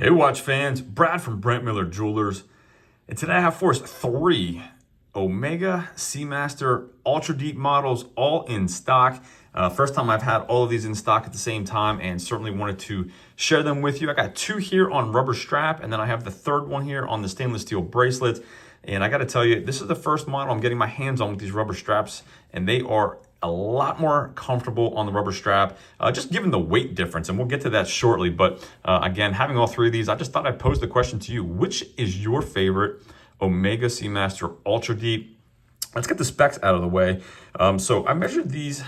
Hey watch fans, Brad from Brent Miller Jewelers, and today I have for us 3 Omega Seamaster Ultra Deep models, all in stock. First time I've had all of these in stock at the same time, and certainly wanted to share them with you. I got 2 here on rubber strap, and then I have the third one here on the stainless steel bracelet. And I got to tell you, this is the first model I'm getting my hands on with these rubber straps, and they are a lot more comfortable on the rubber strap, just given the weight difference, and we'll get to that shortly. But again, having all 3 of these, I just thought I'd pose the question to you: which is your favorite Omega Seamaster Ultra Deep? Let's get the specs out of the way. So I measured these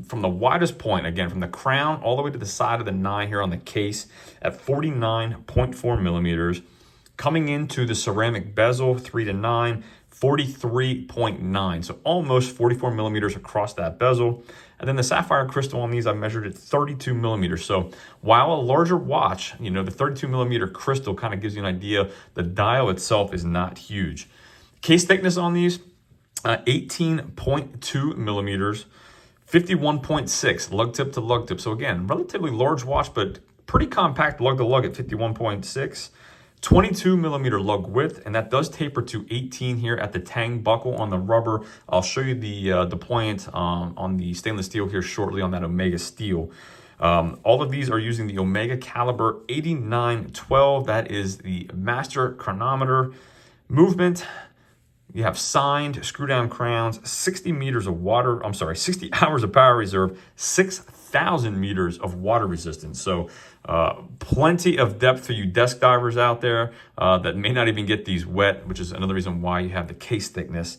from the widest point, again, from the crown all the way to the side of the 9 here on the case at 49.4 millimeters. Coming into the ceramic bezel, 3 to 9, 43.9, so almost 44 millimeters across that bezel. And then the sapphire crystal on these, I measured at 32 millimeters. So while a larger watch, you know, the 32 millimeter crystal kind of gives you an idea, the dial itself is not huge. Case thickness on these, 18.2 millimeters, 51.6 lug tip to lug tip. So again, relatively large watch, but pretty compact lug to lug at 51.6. 22 millimeter lug width, and that does taper to 18 here at the tang buckle on the rubber. I'll show you the deployment on the stainless steel here shortly on that Omega steel. All of these are using the Omega caliber 8912. That is the master chronometer. Movement, you have signed screw down crowns, 60 hours of power reserve, 6,000 meters of water resistance. So plenty of depth for you desk divers out there that may not even get these wet, which is another reason why you have the case thickness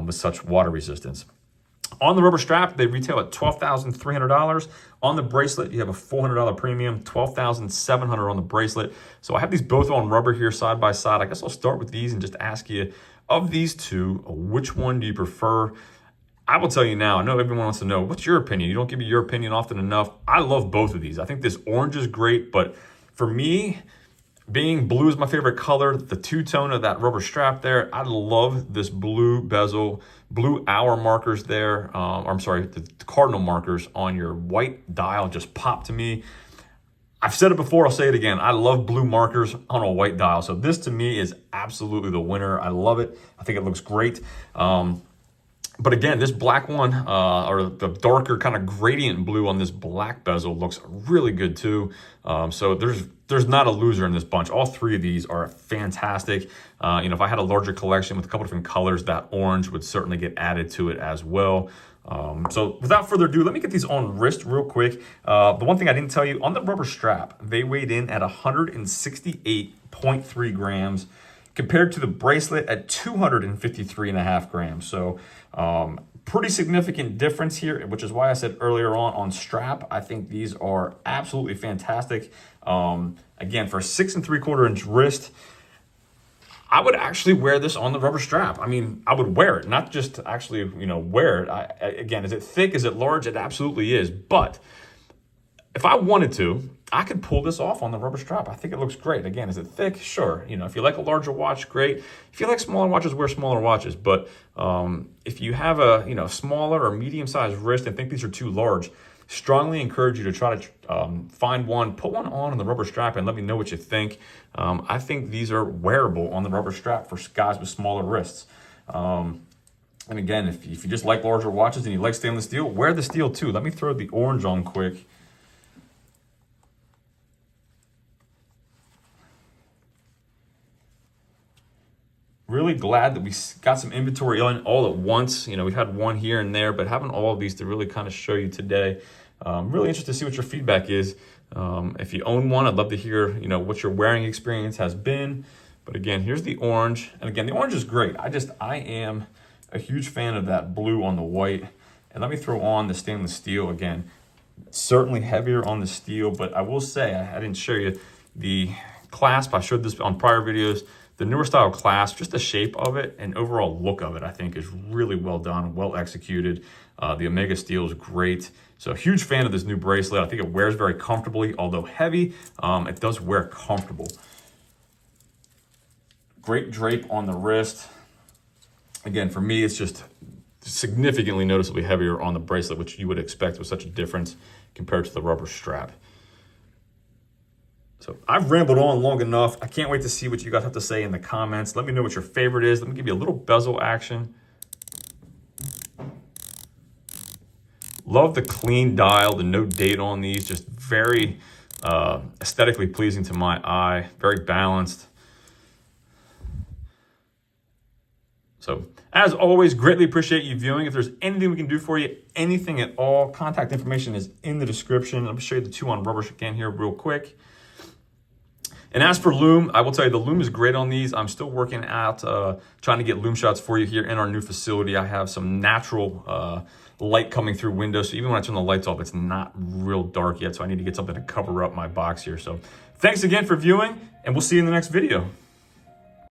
with such water resistance. On the rubber strap, they retail at $12,300. On the bracelet, you have a $400 premium, $12,700 on the bracelet. So I have these both on rubber here side by side. I guess I'll start with these and just ask you, of these 2, which one do you prefer? I will tell you now, I know everyone wants to know, what's your opinion? You don't give me your opinion often enough. I love both of these. I think this orange is great, but for me, being blue is my favorite color, the two-tone of that rubber strap there, I love this blue bezel, blue hour markers there, the cardinal markers on your white dial just pop to me. I've said it before, I'll say it again. I love blue markers on a white dial. So this to me is absolutely the winner. I love it. I think it looks great. But again, this black one, or the darker kind of gradient blue on this black bezel looks really good too. So there's not a loser in this bunch. All 3 of these are fantastic. If I had a larger collection with a couple different colors, that orange would certainly get added to it as well. So without further ado, let me get these on wrist real quick. The one thing I didn't tell you, on the rubber strap, they weighed in at 168.3 grams compared to the bracelet at 253.5 grams. So pretty significant difference here, which is why I said earlier on strap, I think these are absolutely fantastic. Again, for a 6 3/4 inch wrist, I would actually wear this on the rubber strap. I mean, I would wear it, not just actually, wear it. Again, is it thick? Is it large? It absolutely is. But if I wanted to, I could pull this off on the rubber strap. I think it looks great. Again, is it thick? Sure. If you like a larger watch, great. If you like smaller watches, wear smaller watches. But if you have a smaller or medium-sized wrist and think these are too large, strongly encourage you to try to find one, put one on the rubber strap, and let me know what you think. I think these are wearable on the rubber strap for guys with smaller wrists. And again, if you just like larger watches and you like stainless steel, wear the steel too. Let me throw the orange on quick. Really glad that we got some inventory on all at once. We've had one here and there, but having all of these to really kind of show you today. Really interested to see what your feedback is. If you own one, I'd love to hear, what your wearing experience has been. But again, here's the orange. And again, the orange is great. I am a huge fan of that blue on the white. And let me throw on the stainless steel again. Certainly heavier on the steel, but I will say, I didn't show you the clasp. I showed this on prior videos. The newer style clasp, just the shape of it and overall look of it, I think is really well done, well executed. The Omega steel is great. So huge fan of this new bracelet. I think it wears very comfortably, although heavy, it does wear comfortable. Great drape on the wrist. Again, for me, it's just significantly noticeably heavier on the bracelet, which you would expect with such a difference compared to the rubber strap. So I've rambled on long enough. I can't wait to see what you guys have to say in the comments. Let me know what your favorite is. Let me give you a little bezel action. Love the clean dial, the no date on these. Just very aesthetically pleasing to my eye. Very balanced. So, as always, greatly appreciate you viewing. If there's anything we can do for you, anything at all, contact information is in the description. Let me show you the 2-on rubber again here real quick. And as for lume, I will tell you the lume is great on these. I'm still working out, trying to get lume shots for you here in our new facility. I have some natural light coming through windows. So even when I turn the lights off, it's not real dark yet. So I need to get something to cover up my box here. So thanks again for viewing, and we'll see you in the next video.